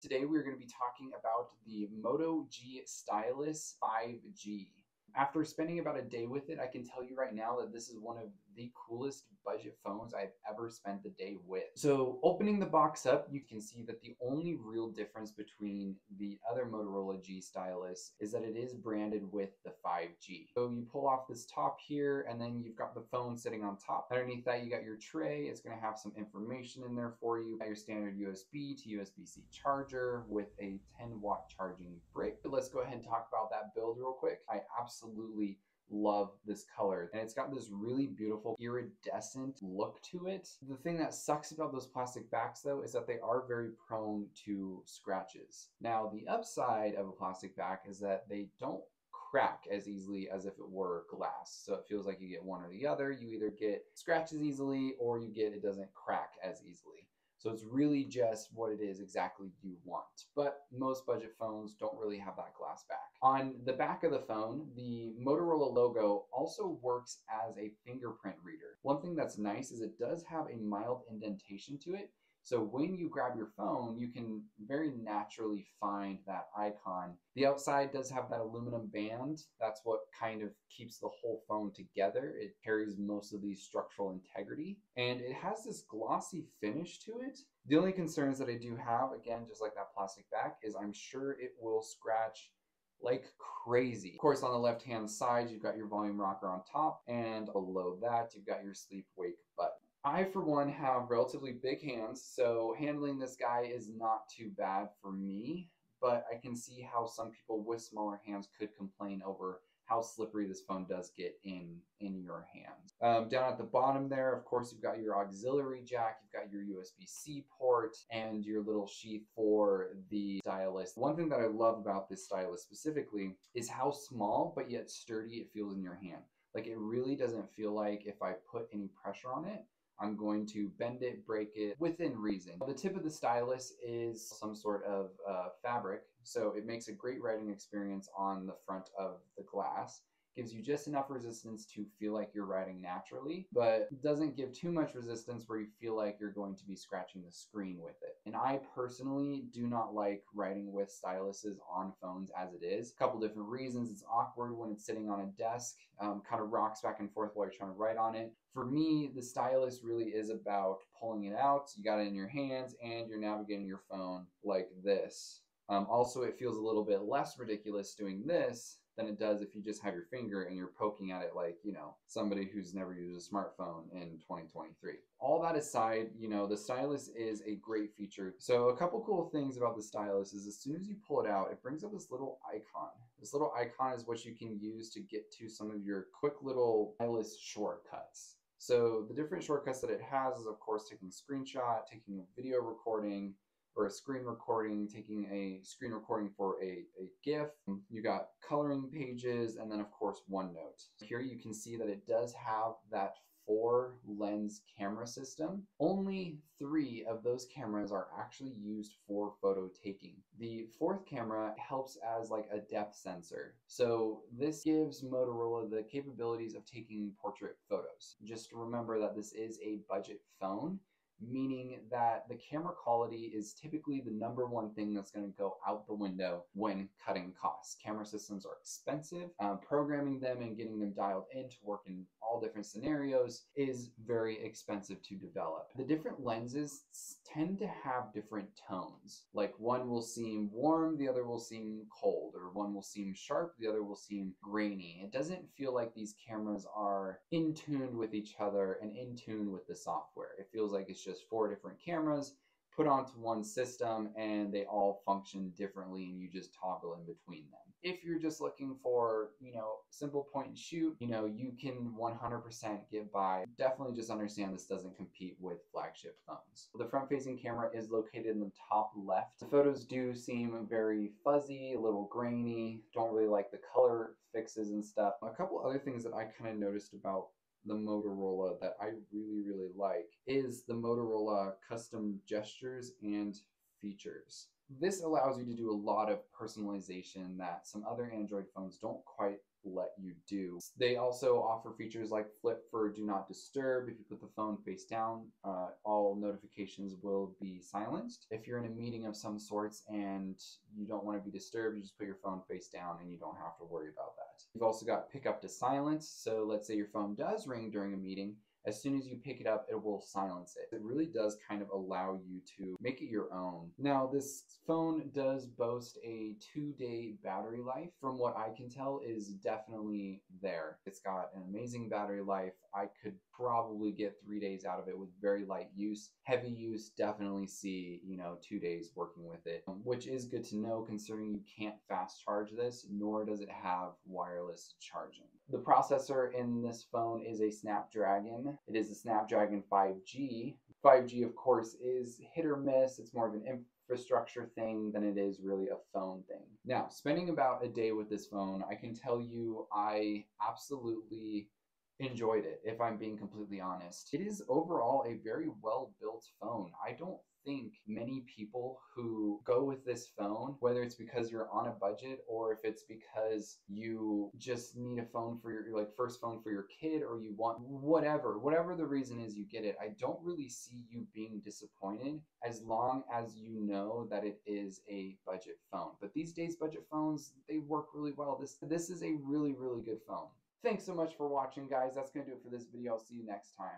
Today we're going to be talking about the Moto G Stylus 5G. After spending about a day with it, I can tell you right now that this is one of the coolest budget phones I've ever spent the day with. So opening the box up, you can see that the only real difference between the other Motorola G Stylus is that it is branded with the 5G. So you pull off this top here, and then you've got the phone sitting on top. Underneath that, you got your tray. It's going to have some information in there for you. Got your standard USB to USB-C charger with a 10-watt charging brick. But let's go ahead and talk about that build real quick. I absolutely love this color, and it's got this really beautiful iridescent look to it. The thing that sucks about those plastic backs though is that they are very prone to scratches. Now the upside of a plastic back is that they don't crack as easily as if it were glass. So it feels like you get one or the other. You either get scratches easily or you get it doesn't crack as easily. So it's really just what it is exactly you want. But most budget phones don't really have that glass back. On the back of the phone, the Motorola logo also works as a fingerprint reader. One thing that's nice is it does have a mild indentation to it. So when you grab your phone, you can very naturally find that icon. The outside does have that aluminum band. That's what kind of keeps the whole phone together. It carries most of the structural integrity, and it has this glossy finish to it. The only concerns that I do have, again, just like that plastic back, is I'm sure it will scratch like crazy. Of course, on the left-hand side, you've got your volume rocker on top, and below that, you've got your sleep-wake button. I, for one, have relatively big hands, so handling this guy is not too bad for me, but I can see how some people with smaller hands could complain over how slippery this phone does get in your hands. Down at the bottom there, of course, you've got your auxiliary jack, you've got your USB-C port, and your little sheath for the stylus. One thing that I love about this stylus specifically is how small but yet sturdy it feels in your hand. Like, it really doesn't feel like if I put any pressure on it, I'm going to bend it, break it within reason. The tip of the stylus is some sort of fabric, so it makes a great writing experience on the front of the glass. Gives you just enough resistance to feel like you're writing naturally, but doesn't give too much resistance where you feel like you're going to be scratching the screen with it. And I personally do not like writing with styluses on phones as it is. A couple different reasons. It's awkward when it's sitting on a desk, kind of rocks back and forth while you're trying to write on it. For me, the stylus really is about pulling it out. You got it in your hands and you're navigating your phone like this. Also, it feels a little bit less ridiculous doing this than it does if you just have your finger and you're poking at it like, you know, somebody who's never used a smartphone in 2023. All that aside, you know, the stylus is a great feature. So a couple cool things about the stylus is as soon as you pull it out, it brings up this little icon. This little icon is what you can use to get to some of your quick little stylus shortcuts. So the different shortcuts that it has is, of course, taking a screenshot, taking a video recording, or a screen recording, taking a screen recording for a GIF. You got coloring pages, and then of course OneNote. Here you can see that it does have that 4-lens camera system. Only 3 of those cameras are actually used for photo taking. The 4th camera helps as like a depth sensor. So this gives Motorola the capabilities of taking portrait photos. Just remember that this is a budget phone, meaning that the camera quality is typically the #1 thing that's going to go out the window when cutting costs. Camera systems are expensive. Programming them and getting them dialed in to work in all different scenarios is very expensive to develop. The different lenses tend to have different tones. Like, one will seem warm, the other will seem cold, or one will seem sharp, the other will seem grainy. It doesn't feel like these cameras are in tune with each other and in tune with the software. It feels like it's just 4 different cameras put onto one system and they all function differently and you just toggle in between them. If you're just looking for, you know, simple point and shoot, you know, you can 100% get by. Definitely just understand this doesn't compete with flagship phones. The front-facing camera is located in the top left. The photos do seem very fuzzy, a little grainy. Don't really like the color fixes and stuff. A couple other things that I kind of noticed about the Motorola that I really like is the Motorola custom gestures and features. This allows you to do a lot of personalization that some other Android phones don't quite let you do. They also offer features like flip for do not disturb. If you put the phone face down, all notifications will be silenced. If you're in a meeting of some sorts and you don't want to be disturbed, you just put your phone face down and you don't have to worry about that. You've also got pick up to silence. So let's say your phone does ring during a meeting. As soon as you pick it up, it will silence it. It really does kind of allow you to make it your own. Now, this phone does boast a 2-day battery life. From what I can tell, is definitely there. It's got an amazing battery life. I could probably get 3 days out of it with very light use. Heavy use, definitely see, 2 days working with it, which is good to know considering you can't fast charge this, nor does it have wireless charging. The processor in this phone is a Snapdragon. It is a Snapdragon 5G. 5G, of course, is hit or miss. It's more of an infrastructure thing than it is really a phone thing. Now, spending about a day with this phone, I can tell you I absolutely enjoyed it, if I'm being completely honest. It is overall a very well-built phone. I don't think many people who go with this phone, whether it's because you're on a budget or if it's because you just need a phone for your first phone for your kid, or you want whatever the reason is you get it, I don't really see you being disappointed as long as you know that it is a budget phone. But these days, budget phones, they work really well. This is a really, really good phone. Thanks so much for watching, guys. That's going to do it for this video. I'll see you next time.